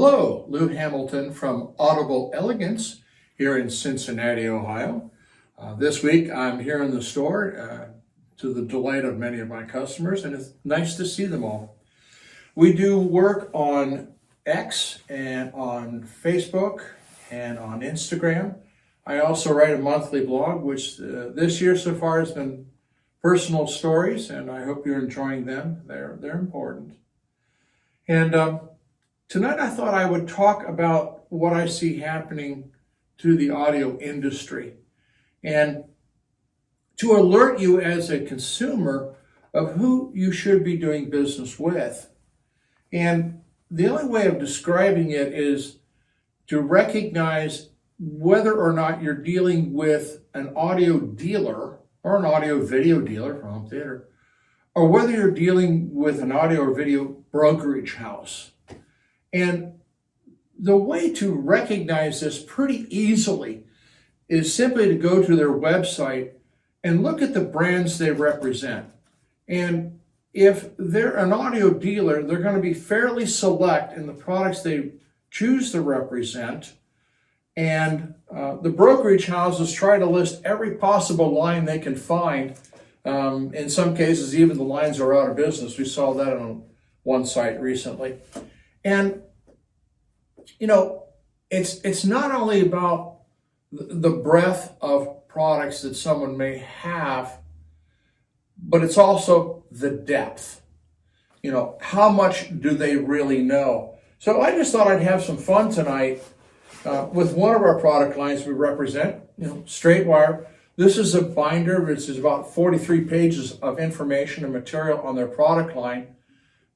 Hello, Lou Hamilton from Audible Elegance here in Cincinnati, Ohio. This week I'm here in the store to the delight of many of my customers, and it's nice to see them all. We do work on X and on Facebook and on Instagram. I also write a monthly blog, which this year so far has been personal stories, and I hope you're enjoying them. They're important. And tonight I thought I would talk about what I see happening to the audio industry and to alert you as a consumer of who you should be doing business with. And the only way of describing it is to recognize whether or not you're dealing with an audio dealer or an audio video dealer for home theater, or whether you're dealing with an audio or video brokerage house. And the way to recognize this pretty easily is simply to go to their website and look at the brands they represent. And if they're an audio dealer, they're going to be fairly select in the products they choose to represent. And the brokerage houses try to list every possible line they can find. In some cases, even the lines are out of business. We saw that on one site recently. And, you know, it's not only about the breadth of products that someone may have, but it's also the depth. You know, how much do they really know? So I just thought I'd have some fun tonight with one of our product lines we represent, Straight Wire. This is a binder which is about 43 pages of information and material on their product line.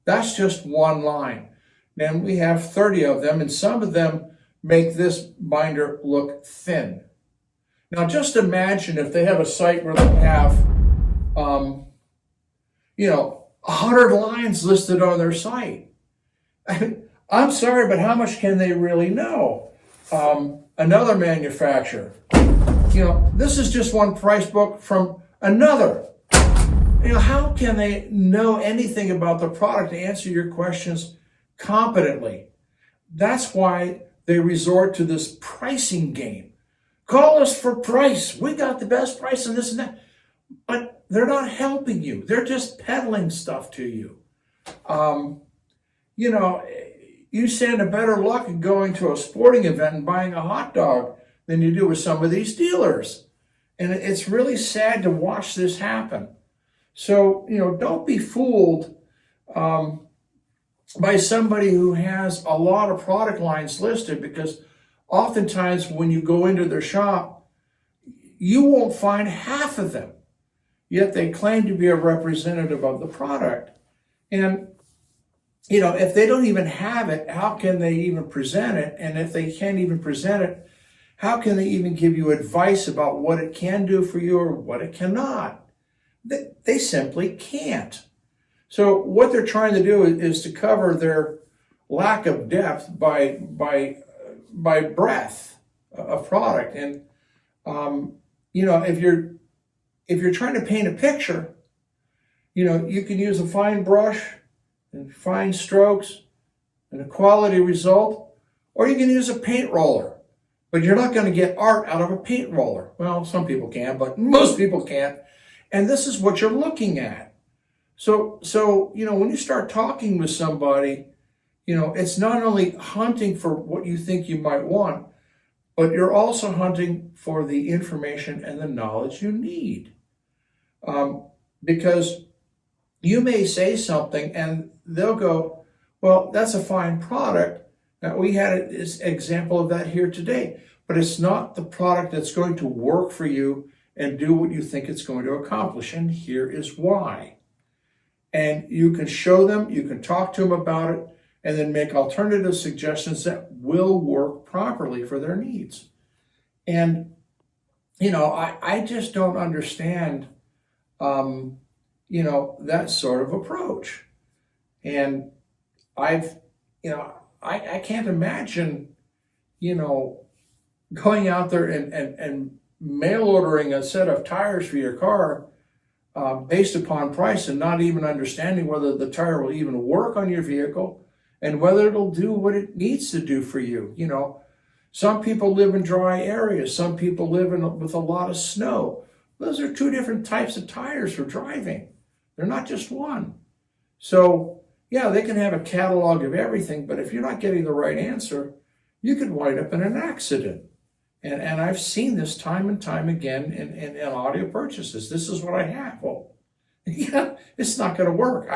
That's just one line. And we have 30 of them, and some of them make this binder look thin. Now, just imagine if they have a site where they have, 100 lines listed on their site. I'm sorry, but how much can they really know? Another manufacturer, this is just one price book from another. How can they know anything about the product to answer your questions competently? That's why they resort to this pricing game. Call us for price. We got the best price and this and that. But they're not helping you. They're just peddling stuff to you. You stand a better luck in going to a sporting event and buying a hot dog than you do with some of these dealers. And it's really sad to watch this happen. So, don't be fooled by somebody who has a lot of product lines listed, because oftentimes when you go into their shop, you won't find half of them. Yet they claim to be a representative of the product. And, if they don't even have it, how can they even present it? And if they can't even present it, how can they even give you advice about what it can do for you or what it cannot? They simply can't. So what they're trying to do is to cover their lack of depth by breadth of product. And, if you're trying to paint a picture, you can use a fine brush and fine strokes and a quality result, or you can use a paint roller. But you're not going to get art out of a paint roller. Well, some people can, but most people can't. And this is what you're looking at. So when you start talking with somebody, it's not only hunting for what you think you might want, but you're also hunting for the information and the knowledge you need. Because you may say something and they'll go, well, that's a fine product. Now, we had an example of that here today, but it's not the product that's going to work for you and do what you think it's going to accomplish. And here is why. And you can show them, you can talk to them about it, and then make alternative suggestions that will work properly for their needs. And, I just don't understand, that sort of approach. And I can't imagine, going out there and mail ordering a set of tires for your car based upon price and not even understanding whether the tire will even work on your vehicle and whether it'll do what it needs to do for you. You know, some people live in dry areas. Some people live with a lot of snow. Those are two different types of tires for driving. They're not just one. So, yeah, they can have a catalog of everything, but if you're not getting the right answer, you could wind up in an accident. And I've seen this time and time again in audio purchases. This is what I have. Well, yeah, it's not going to work.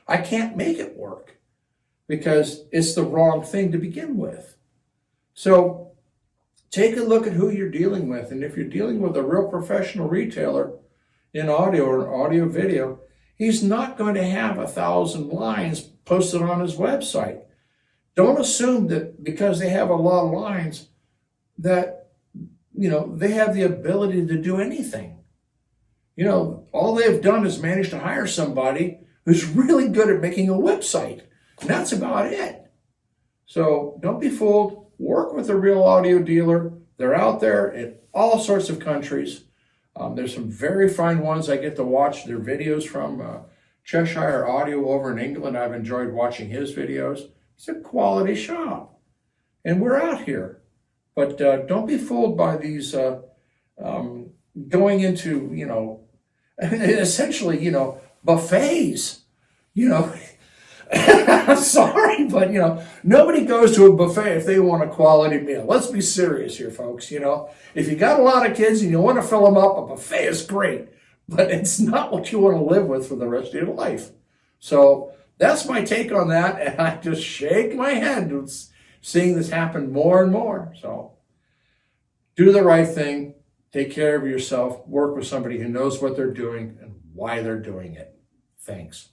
I can't make it work because it's the wrong thing to begin with. So take a look at who you're dealing with. And if you're dealing with a real professional retailer in audio or audio video, he's not going to have 1,000 lines posted on his website. Don't assume that because they have a lot of lines that, you know, they have the ability to do anything. You know, all they've done is manage to hire somebody who's really good at making a website. And that's about it. So don't be fooled. Work with a real audio dealer. They're out there in all sorts of countries. There's some very fine ones I get to watch their videos from. Cheshire Audio over in England, I've enjoyed watching his videos. It's a quality shop. And we're out here. But don't be fooled by these going into, you know, essentially, you know, buffets. You know, I'm sorry, but, you know, nobody goes to a buffet if they want a quality meal. Let's be serious here, folks. You know, if you got a lot of kids and you want to fill them up, a buffet is great. But it's not what you want to live with for the rest of your life. So that's my take on that. And I just shake my head seeing this happen more and more. So do the right thing. Take care of yourself. Work with somebody who knows what they're doing and why they're doing it. Thanks.